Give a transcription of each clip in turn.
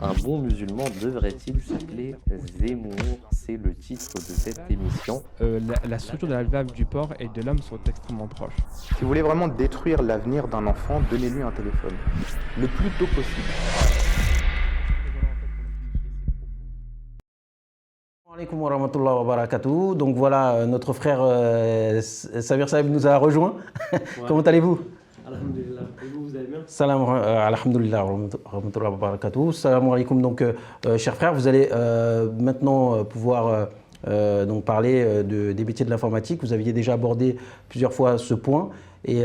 un bon musulman devrait-il s'appeler Zemmour? C'est le titre de cette émission. La structure de la valve du porc et de l'homme sont extrêmement proches. Si vous voulez vraiment détruire l'avenir d'un enfant, donnez-lui un téléphone. Le plus tôt possible. Alaikum wa rahmatullahi wa barakatuh. Donc voilà, notre frère Samir Saïb nous a rejoint. Ouais. Comment allez-vous? Alhamdulillah. Et vous allez bien? Salam, alhamdulillah, rahmatullahi wa barakatuh. Salam alaikum. Donc, chers frères, vous allez maintenant pouvoir donc parler des métiers de l'informatique. Vous aviez déjà abordé plusieurs fois ce point. Et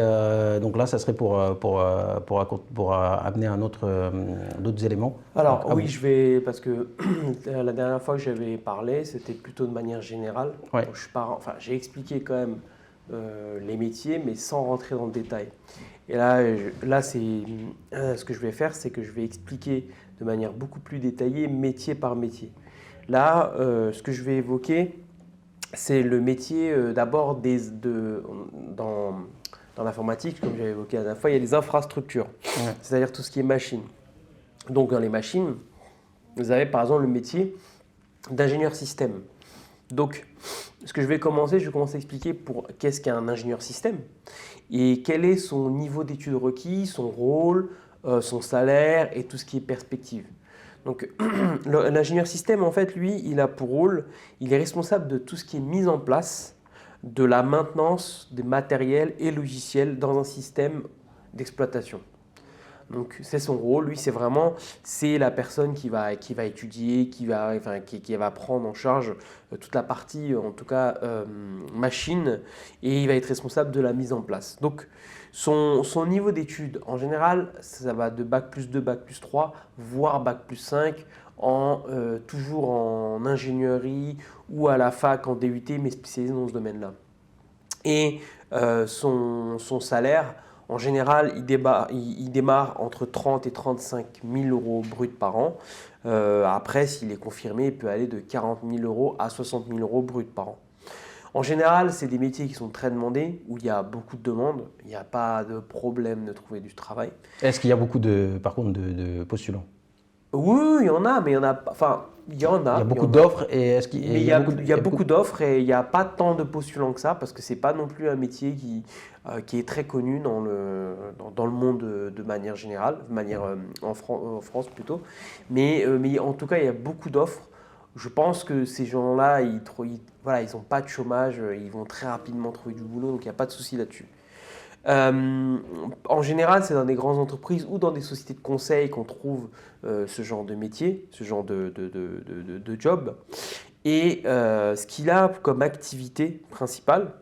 donc là, ça serait pour amener d'autres éléments. Alors oui, je vais, parce que la dernière fois que j'avais parlé, c'était plutôt de manière générale. Ouais. Donc, j'ai expliqué quand même les métiers, mais sans rentrer dans le détail. Et là ce que je vais faire, c'est que je vais expliquer de manière beaucoup plus détaillée, métier par métier. Là, ce que je vais évoquer, c'est le métier d'abord dans l'informatique, comme j'avais évoqué la dernière fois, il y a les infrastructures, c'est-à-dire tout ce qui est machine. Donc dans les machines, vous avez par exemple le métier d'ingénieur système. Donc ce que je vais commencer à expliquer qu'est-ce qu'un ingénieur système et quel est son niveau d'études requis, son rôle, son salaire et tout ce qui est perspective. Donc l'ingénieur système, en fait, lui, il a pour rôle, il est responsable de tout ce qui est mise en place de la maintenance des matériels et logiciels dans un système d'exploitation. Donc c'est son rôle, lui c'est la personne qui va étudier, qui va prendre en charge toute la partie, en tout cas machine, et il va être responsable de la mise en place. Donc son niveau d'études, en général, ça va de bac+2, bac+3, voire bac+5, toujours en ingénierie ou à la fac en DUT, mais spécialisé dans ce domaine-là. Et son salaire, en général, il démarre entre 30 et 35 000 euros bruts par an. Après, s'il est confirmé, il peut aller de 40 000 euros à 60 000 euros bruts par an. En général, c'est des métiers qui sont très demandés, où il y a beaucoup de demandes. Il n'y a pas de problème de trouver du travail. Est-ce qu'il y a beaucoup par contre, de postulants? Oui, il y en a, mais il y en a. Enfin, il y en a. Il y a beaucoup d'offres et est-ce qu'il il y a beaucoup d'offres et il n'y a pas tant de postulants que ça parce que c'est pas non plus un métier qui est très connu dans le monde de manière générale, en France plutôt. Mais en tout cas, il y a beaucoup d'offres. Je pense que ces gens-là, ils n'ont pas de chômage, ils vont très rapidement trouver du boulot, donc il n'y a pas de souci là-dessus. En général, c'est dans des grandes entreprises ou dans des sociétés de conseil qu'on trouve ce genre de métier, ce genre de job. Et ce qu'il a comme activité principale,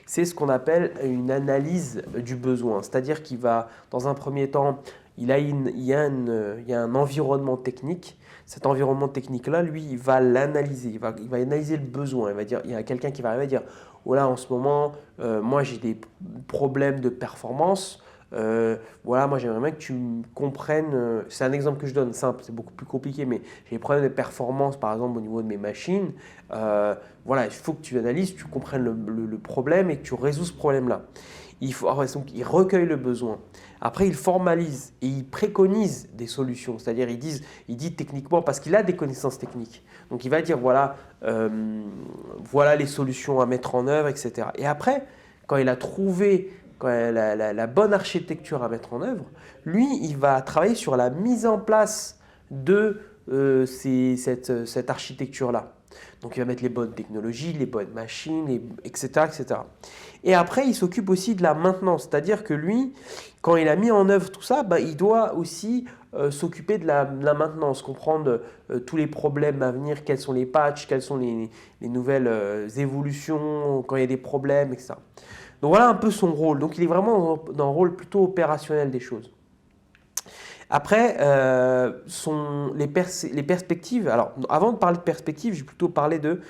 c'est ce qu'on appelle une analyse du besoin. C'est-à-dire qu'il va, dans un premier temps, il y a un environnement technique. Cet environnement technique-là, lui, il va l'analyser. Il va analyser le besoin. Il y a quelqu'un qui va arriver à dire « Oh là, en ce moment, moi, j'ai des problèmes de performance. Voilà, moi, j'aimerais bien que tu comprennes… c'est un exemple que je donne, simple, c'est beaucoup plus compliqué, mais j'ai des problèmes de performance, par exemple, au niveau de mes machines. Voilà, il faut que tu analyses, tu comprennes le problème et que tu résous ce problème-là. » Donc, il recueille le besoin. Après, il formalise et il préconise des solutions. C'est-à-dire, il dit techniquement, parce qu'il a des connaissances techniques. Donc, il va dire, voilà les solutions à mettre en œuvre, etc. Et après, quand il a trouvé la bonne architecture à mettre en œuvre, lui, il va travailler sur la mise en place de cette architecture-là. Donc, il va mettre les bonnes technologies, les bonnes machines, etc., etc. Et après, il s'occupe aussi de la maintenance. C'est-à-dire que lui, quand il a mis en œuvre tout ça, il doit aussi s'occuper de la maintenance, comprendre tous les problèmes à venir, quels sont les patchs, quelles sont les nouvelles évolutions, quand il y a des problèmes, etc. Donc, voilà un peu son rôle. Donc, il est vraiment dans un rôle plutôt opérationnel des choses. Après, les perspectives. Alors, avant de parler de perspectives, je vais plutôt parler de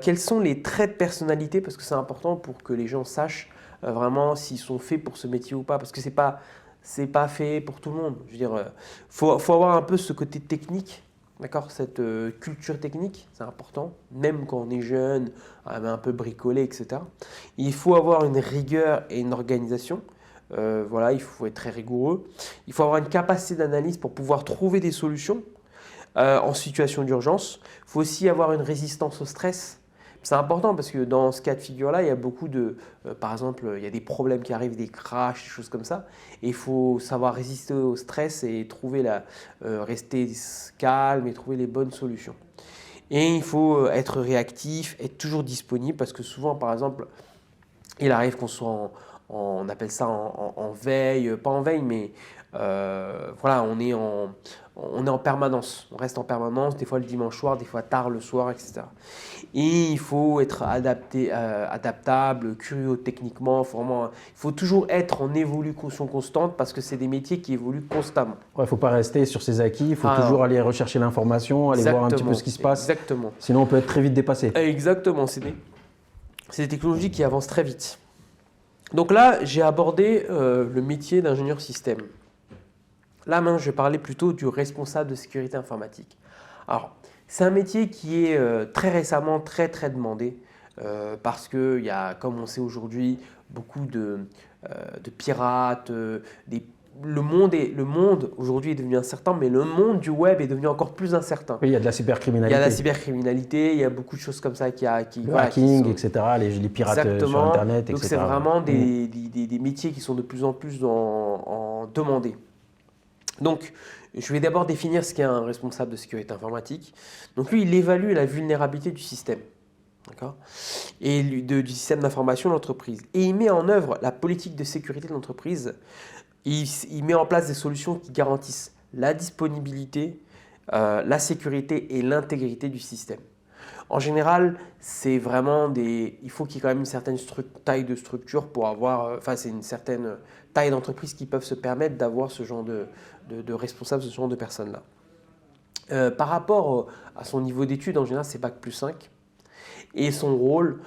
quels sont les traits de personnalité, parce que c'est important pour que les gens sachent vraiment s'ils sont faits pour ce métier ou pas, parce que c'est pas fait pour tout le monde. Je veux dire, faut avoir un peu ce côté technique, d'accord, cette culture technique, c'est important, même quand on est jeune, un peu bricolé, etc. Il faut avoir une rigueur et une organisation. Voilà, il faut être très rigoureux. Il faut avoir une capacité d'analyse pour pouvoir trouver des solutions en situation d'urgence. Il faut aussi avoir une résistance au stress. C'est important parce que dans ce cas de figure-là, il y a beaucoup de… par exemple, il y a des problèmes qui arrivent, des crashs, des choses comme ça. Et il faut savoir résister au stress et rester calme et trouver les bonnes solutions. Et il faut être réactif, être toujours disponible parce que souvent, par exemple, il arrive qu'on soit on appelle ça en veille, pas en veille, mais voilà, on est en permanence. On reste en permanence, des fois le dimanche soir, des fois tard le soir, etc. Et il faut être adaptable, curieux techniquement. Il faut toujours être en évolution constante parce que c'est des métiers qui évoluent constamment. Il ne faut pas rester sur ses acquis, il faut toujours aller rechercher l'information, aller voir un petit peu ce qui se passe. Exactement. Sinon, on peut être très vite dépassé. Exactement, c'est des technologies qui avancent très vite. Donc là, j'ai abordé le métier d'ingénieur système. Là, maintenant, je vais parler plutôt du responsable de sécurité informatique. Alors, c'est un métier qui est très récemment très demandé parce qu'il y a, comme on sait aujourd'hui, beaucoup de pirates. Le monde aujourd'hui est devenu incertain, mais le monde du web est devenu encore plus incertain. Oui, il y a de la cybercriminalité. Il y a de la cybercriminalité, il y a beaucoup de choses comme ça le hacking, etc., les pirates sur Internet, etc. Donc c'est vraiment des métiers qui sont de plus en plus en demandés. Donc, je vais d'abord définir ce qu'est un responsable de sécurité informatique. Donc lui, il évalue la vulnérabilité du système, d'accord, et du système d'information de l'entreprise. Et il met en œuvre la politique de sécurité de l'entreprise. Il met en place des solutions qui garantissent la disponibilité, la sécurité et l'intégrité du système. En général, c'est vraiment il faut qu'il y ait quand même une certaine taille de structure pour avoir… c'est une certaine taille d'entreprise qui peuvent se permettre d'avoir ce genre de responsable, ce genre de personnes-là. Par rapport à son niveau d'études, en général, c'est Bac+5. Et son rôle,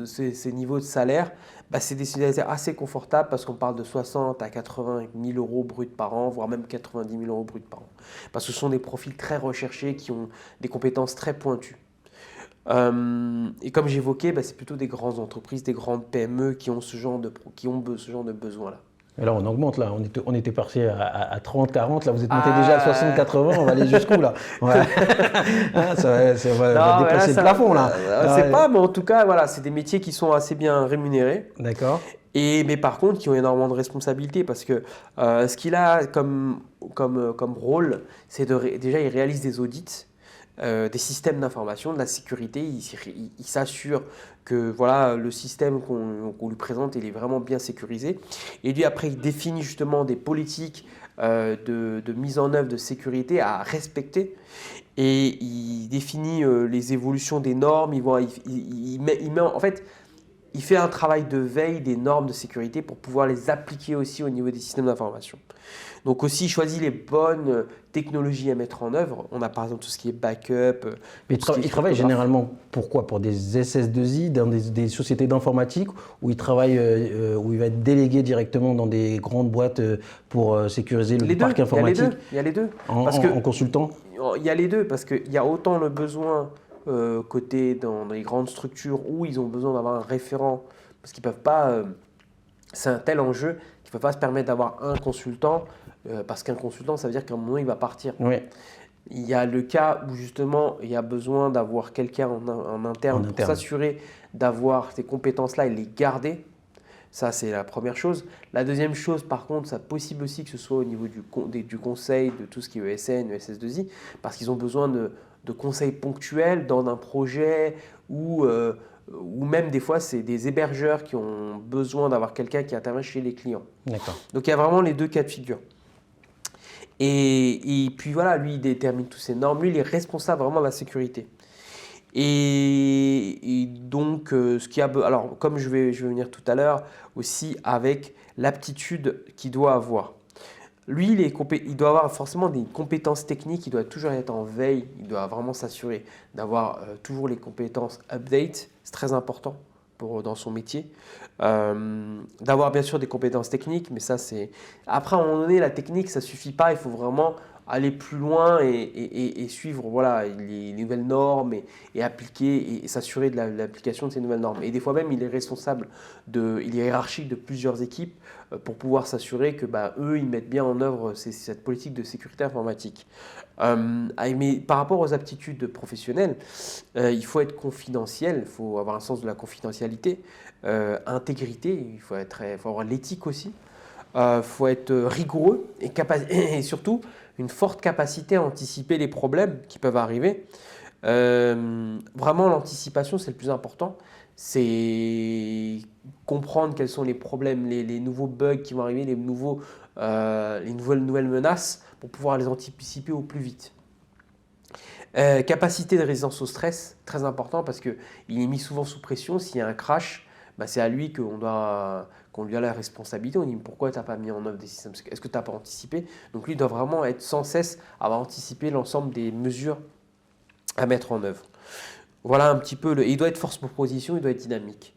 ses niveaux de salaire, c'est des salaires assez confortables parce qu'on parle de 60 à 80 000 euros bruts par an, voire même 90 000 euros bruts par an. Parce que ce sont des profils très recherchés qui ont des compétences très pointues. Et comme j'évoquais, c'est plutôt des grandes entreprises, des grandes PME qui ont ce genre de besoins-là. Et là, on augmente, là. On était passé à 30, 40, là, vous êtes monté déjà à 60, 80, on va aller jusqu'où, là? Ouais. Ça va dépasser le plafond, là. C'est pas, mais en tout cas, voilà, c'est des métiers qui sont assez bien rémunérés. D'accord. Mais par contre, qui ont énormément de responsabilités parce que ce qu'il a comme rôle, c'est déjà, il réalise des audits. Des systèmes d'information, de la sécurité, il s'assure que voilà, le système qu'on lui présente, il est vraiment bien sécurisé. Et lui, après, il définit justement des politiques de mise en œuvre de sécurité à respecter. Et il définit les évolutions des normes. Il fait un travail de veille des normes de sécurité pour pouvoir les appliquer aussi au niveau des systèmes d'information. Donc aussi, il choisit les bonnes technologies à mettre en œuvre. On a par exemple tout ce qui est backup. Mais il travaille généralement pourquoi? Pour des SS2I, dans des sociétés d'informatique, où il travaille, où il va être délégué directement dans des grandes boîtes pour sécuriser le parc informatique. Il y a les deux. En consultant. Il y a les deux parce qu'il y a autant le besoin côté dans les grandes structures où ils ont besoin d'avoir un référent parce qu'ils peuvent pas. C'est un tel enjeu qu'il ne peut pas se permettre d'avoir un consultant parce qu'un consultant, ça veut dire qu'à un moment, il va partir. Oui. Il y a le cas où justement, il y a besoin d'avoir quelqu'un en interne pour s'assurer d'avoir ces compétences-là et les garder. Ça, c'est la première chose. La deuxième chose, par contre, c'est possible aussi que ce soit au niveau du conseil, de tout ce qui est ESN, SS2I, parce qu'ils ont besoin de conseils ponctuels dans un projet ou même des fois, c'est des hébergeurs qui ont besoin d'avoir quelqu'un qui intervient chez les clients. D'accord. Donc, il y a vraiment les deux cas de figure. Et puis voilà, lui, il détermine toutes ces normes. Lui, il est responsable vraiment de la sécurité. Et donc, alors, comme je vais venir tout à l'heure, aussi avec l'aptitude qu'il doit avoir. Lui, il doit avoir forcément des compétences techniques, il doit toujours être en veille, il doit vraiment s'assurer d'avoir toujours les compétences update, c'est très important dans son métier. D'avoir bien sûr des compétences techniques, mais ça c'est… Après, à un moment donné, la technique, ça ne suffit pas, il faut vraiment aller plus loin et suivre voilà, les nouvelles normes et appliquer et s'assurer de l'application de ces nouvelles normes. Et des fois même, il est responsable, il est hiérarchique de plusieurs équipes pour pouvoir s'assurer que eux, ils mettent bien en œuvre cette politique de sécurité informatique. Mais par rapport aux aptitudes professionnelles, il faut être confidentiel, il faut avoir un sens de la confidentialité, intégrité, il faut avoir l'éthique aussi. Faut être rigoureux et surtout une forte capacité à anticiper les problèmes qui peuvent arriver. Vraiment, l'anticipation, c'est le plus important. C'est comprendre quels sont les problèmes, les nouveaux bugs qui vont arriver, les nouvelles menaces pour pouvoir les anticiper au plus vite. Capacité de résistance au stress, très important parce qu'il est mis souvent sous pression. S'il y a un crash, c'est à lui qu'on lui a la responsabilité. On dit pourquoi tu n'as pas mis en œuvre des systèmes? Est-ce que tu n'as pas anticipé? Donc lui doit vraiment être sans cesse avoir anticipé l'ensemble des mesures à mettre en œuvre. Voilà un petit peu. Il doit être force de proposition, il doit être dynamique.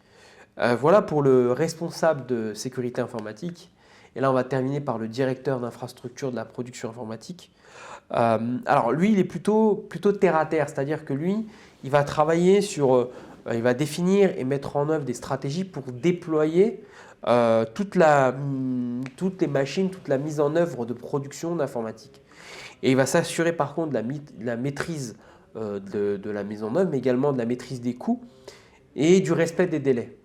Voilà pour le responsable de sécurité informatique. Et là, on va terminer par le directeur d'infrastructure de la production informatique. Alors lui, il est plutôt terre à terre, c'est-à-dire que lui, il va travailler il va définir et mettre en œuvre des stratégies pour déployer toutes les machines, toute la mise en œuvre de production d'informatique. Et il va s'assurer par contre de la maîtrise de la mise en œuvre, mais également de la maîtrise des coûts et du respect des délais.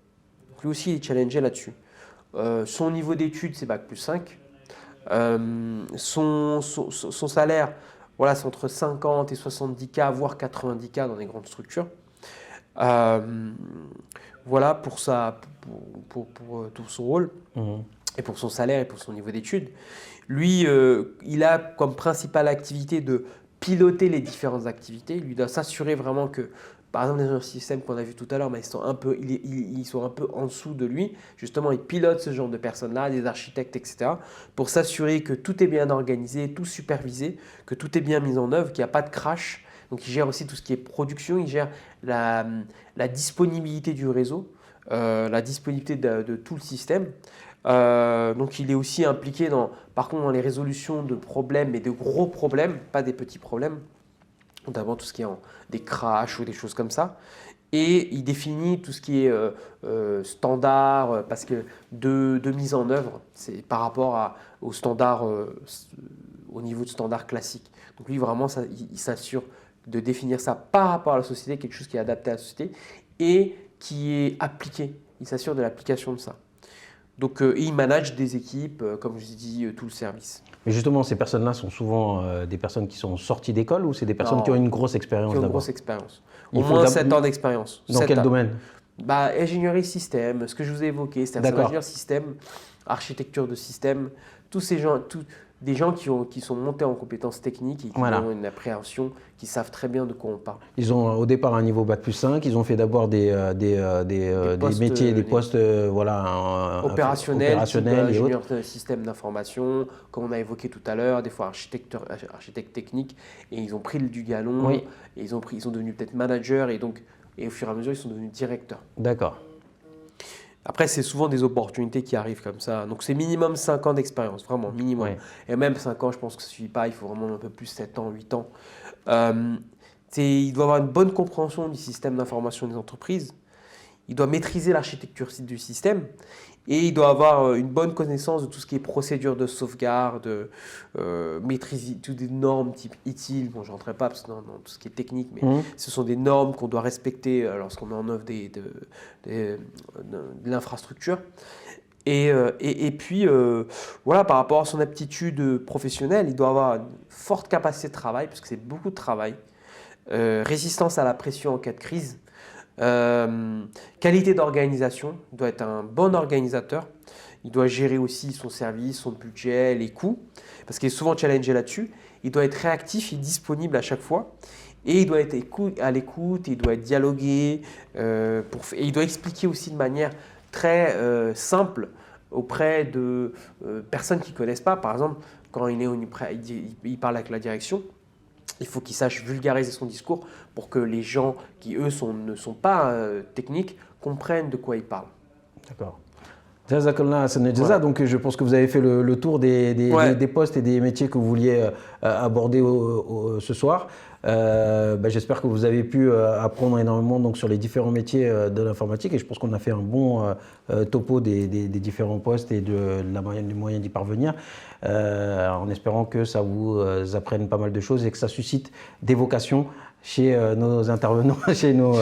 Donc, lui aussi, il est challengé là-dessus. Son niveau d'études, c'est Bac+5. Son salaire, voilà, c'est entre 50 et 70K, voire 90K dans les grandes structures. Voilà pour tout son rôle et pour son salaire et pour son niveau d'études. Lui, il a comme principale activité de piloter les différentes activités. Il doit s'assurer vraiment que, par exemple, dans un système qu'on a vu tout à l'heure, mais ils sont un peu en dessous de lui. Justement, il pilote ce genre de personnes-là, des architectes, etc., pour s'assurer que tout est bien organisé, tout supervisé, que tout est bien mis en œuvre, qu'il n'y a pas de crash. Donc, il gère aussi tout ce qui est production, il gère la disponibilité du réseau, la disponibilité de tout le système. Donc, il est aussi impliqué par contre, dans les résolutions de problèmes, mais de gros problèmes, pas des petits problèmes, notamment tout ce qui est des crashs ou des choses comme ça. Et il définit tout ce qui est standard, parce que de mise en œuvre, c'est par rapport au standard, au niveau de standard classique. Donc lui, vraiment, il s'assure de définir ça par rapport à la société, quelque chose qui est adapté à la société et qui est appliqué. Il s'assure de l'application de ça. Donc, il manage des équipes, comme je vous ai dit, tout le service. Mais justement, ces personnes-là sont souvent des personnes qui sont sorties d'école ou c'est des personnes qui ont une grosse expérience d'abord? Qui ont une grosse expérience. Au moins 7 ans d'expérience. Dans quel domaine? Ingénierie système, ce que je vous ai évoqué, c'est-à-dire ingénieur système, architecture de système, tous ces gens, des gens qui sont montés en compétences techniques et qui ont une appréhension, qui savent très bien de quoi on parle. Ils ont au départ un niveau Bac+5, ils ont fait d'abord des métiers, des postes opérationnels type ingénieur de système d'information, comme on a évoqué tout à l'heure, des fois architecte technique, et ils ont pris du galon, et ils sont devenus peut-être managers, et au fur et à mesure, ils sont devenus directeurs. D'accord. Après, c'est souvent des opportunités qui arrivent comme ça. Donc, c'est minimum 5 ans d'expérience, vraiment, minimum. Ouais. Et même 5 ans, je pense que ça ne suffit pas. Il faut vraiment un peu plus, 7 ans, 8 ans. Il doit avoir une bonne compréhension du système d'information des entreprises. Il doit maîtriser l'architecture du système. Et il doit avoir une bonne connaissance de tout ce qui est procédure de sauvegarde, maîtriser toutes les normes type ITIL. Bon, je ne rentrerai pas parce que dans tout ce qui est technique, mais ce sont des normes qu'on doit respecter lorsqu'on met en œuvre de l'infrastructure. Et puis, voilà, par rapport à son aptitude professionnelle, il doit avoir une forte capacité de travail, parce que c'est beaucoup de travail, résistance à la pression en cas de crise, qualité d'organisation, il doit être un bon organisateur, il doit gérer aussi son service, son budget, les coûts, parce qu'il est souvent challengé là-dessus. Il doit être réactif et disponible à chaque fois, et il doit être à l'écoute, il doit être dialogué, et il doit expliquer aussi de manière très simple auprès de personnes qui ne connaissent pas. Par exemple, quand il parle avec la direction, il faut qu'il sache vulgariser son discours pour que les gens qui, eux, ne sont pas techniques, comprennent de quoi il parle. D'accord. Jazakallah Hassan Jaza. Voilà. Donc je pense que vous avez fait le tour des postes et des métiers que vous vouliez aborder ce soir. J'espère que vous avez pu apprendre énormément donc, sur les différents métiers de l'informatique et je pense qu'on a fait un bon topo des différents postes et du moyen d'y parvenir en espérant que ça vous apprenne pas mal de choses et que ça suscite des vocations chez nos intervenants, chez nos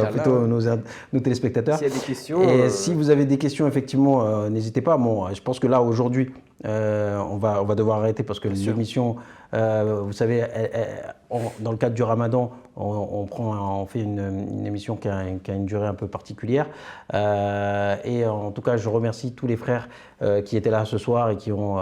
téléspectateurs. S'il y a des questions. Et si vous avez des questions, effectivement, n'hésitez pas. Bon, je pense que là, aujourd'hui, on va devoir arrêter parce que l'émission, vous savez, dans le cadre du Ramadan, on fait une émission qui a une durée un peu particulière. Et en tout cas, je remercie tous les frères qui étaient là ce soir et qui ont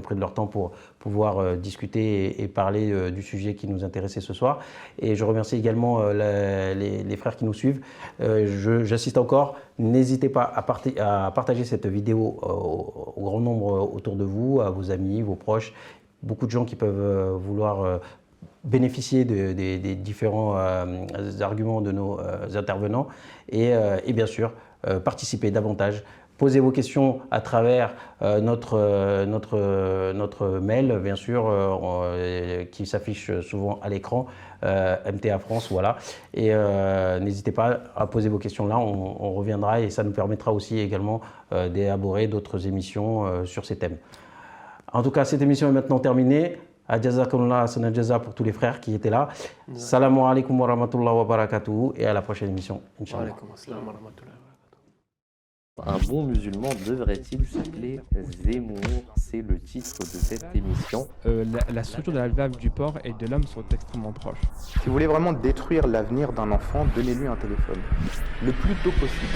pris de leur temps pour pouvoir discuter et parler du sujet qui nous intéressait ce soir. Et je remercie également les frères qui nous suivent. J'insiste encore, n'hésitez pas à partager cette vidéo au grand nombre autour de vous, à vos amis, vos proches, beaucoup de gens qui peuvent vouloir bénéficier des différents arguments de nos intervenants et bien sûr participer davantage. Posez vos questions à travers notre mail, bien sûr, qui s'affiche souvent à l'écran, MTA France, voilà. Et n'hésitez pas à poser vos questions là, on reviendra et ça nous permettra aussi également d'élaborer d'autres émissions sur ces thèmes. En tout cas, cette émission est maintenant terminée. Jazakallah Hassan Jaza pour tous les frères qui étaient là. Salam alaikum wa rahmatullahi wa barakatuh et à la prochaine émission, Inch'Allah. Un bon musulman devrait-il s'appeler Zemmour? C'est le titre de cette émission. La structure de la valve du porc et de l'homme sont extrêmement proches. Si vous voulez vraiment détruire l'avenir d'un enfant, donnez-lui un téléphone. Le plus tôt possible.